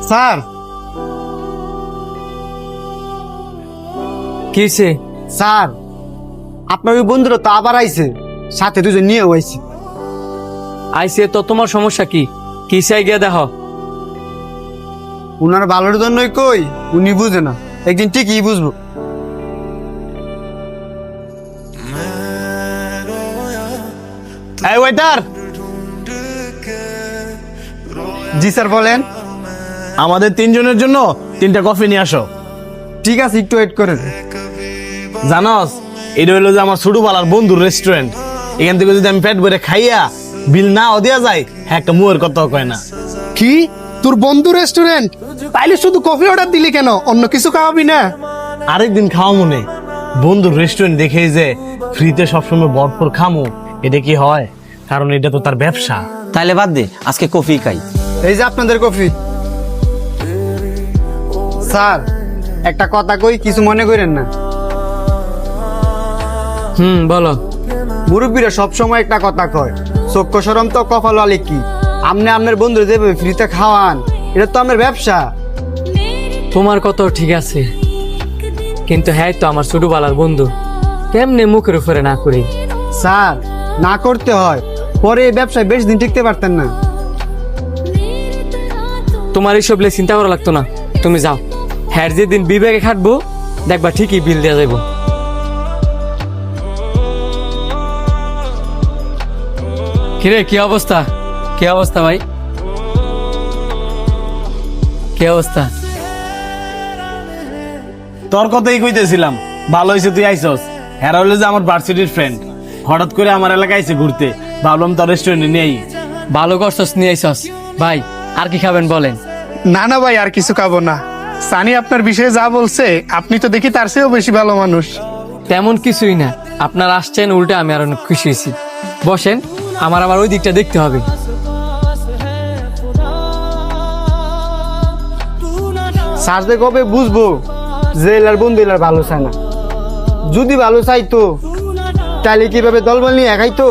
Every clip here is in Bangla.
স্যার কিছে স্যার আপনার ওই বন্ধুরা তো আবার আইছে, সাথে দুজন নিয়েও আইছে। আইসে তো তোমার সমস্যা কি? কিসাই গিয়ে দেখো। উনার ভালোর জন্যই কই, উনি বুঝে না, একদিন ঠিকই বুঝবো। এই ওয়েটার। জি স্যার বলেন। আমাদের তিনজনের জন্য 3টা কফি নিয়ে আসো। ঠিক আছে, একটু ওয়েট করেন। জানোস, এটা হলো যে আমার ছোটবেলার বন্ধুর রেস্টুরেন্ট। এখান থেকে যদি আমি পেট ভরে খাইয়া বিল না দেওয়া যায়, হ্যাঁ একটা মুয়ের কথাও কয় না। কি তোর বন্ধু রেস্টুরেন্ট? তাইলে শুধু কফি অর্ডার দিলি কেন? অন্য কিছু খাওয়াবি না? আরেকদিন খাওয়া মনে, বন্ধুর রেস্টুরেন্ট দেখে যে ফ্রিতে সবসময় ভরপুর খামু, এটা কি হয়? কারণ এটা তো তার ব্যবসা। তাইলে বাদ দে, আজকে কফি খাই। এই যে আপনাদের কফি। স্যার একটা কথা কই, কিছু মনে করেন না। বলো। মুরব্বীরা সবসময় একটা কথা কয়, চক্ষু সরম তো কপাল আলে কি। আপনি আপনার বন্ধু দেবে ফ্রিতে খাওয়ান, এটা তো আমার ব্যবসা। তোমার কথা ঠিক আছে, কিন্তু হ্যাঁ তো আমার ছোটবেলার বন্ধু, কেমনে মুখের উপরে না করি? স্যার না করতে হয়, পরে এই ব্যবসায় বেশ দিন টিকতে পারতেন না। তোমার এইসব লে চিন্তা করা লাগতো না, তুমি যাও। হ্যাঁ যেদিন বিবেকে খাটবো দেখবা ঠিকই বিল দেওয়া যাবো। কিরে কি অবস্থা? কি অবস্থা ভাই? কি অবস্থা? তোর কথাই কইতেছিলাম, ভালো হয়েছে তুই আইসস। হ্যাঁ হলো যে আমার ভার্সিটির ফ্রেন্ড, হঠাৎ করে আমার এলাকায় আইসে ঘুরতে, ভাবলাম তোর রেস্টুরেন্টে নেই। ভালো করছস নিয়ে আইসস। ভাই আর কি খাবেন বলেন? না না ভাই, আর কিছু খাবো না। সানি আপনার বিষয়ে যা বলছে, আপনি তো দেখি তার চেয়েও বেশি ভালো মানুষ। তেমন কিছুই না, আপনার আসছেন উল্টে আমি আর অনেক খুশি হয়েছি। বসেন, আমার আবার ওই দিকটা দেখতে হবে। স্যার যে কবে বুঝবো যে এলার বন্ধু এলার ভালো চায় না। যদি ভালো চাইতো তাহলে কিভাবে দলবল নিয়ে একাইতো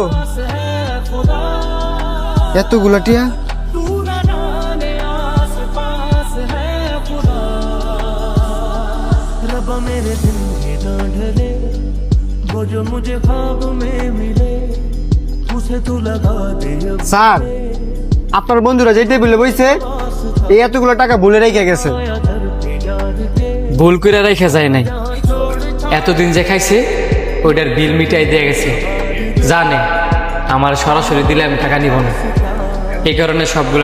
এতগুলা টিয়া? স্যার আপনার বন্ধুরা যে টেবিলে বইছে, এই এতগুলো টাকা ভুলে রেখে গেছে। ভুল করে রেখে যায় নাই, এতদিন যে খাইছে ওইটার বিল মিটাই দিয়ে গেছে। জানে আমার সরাসরি দিলে আমি টাকা নিব না, এই কারণে সবগুলো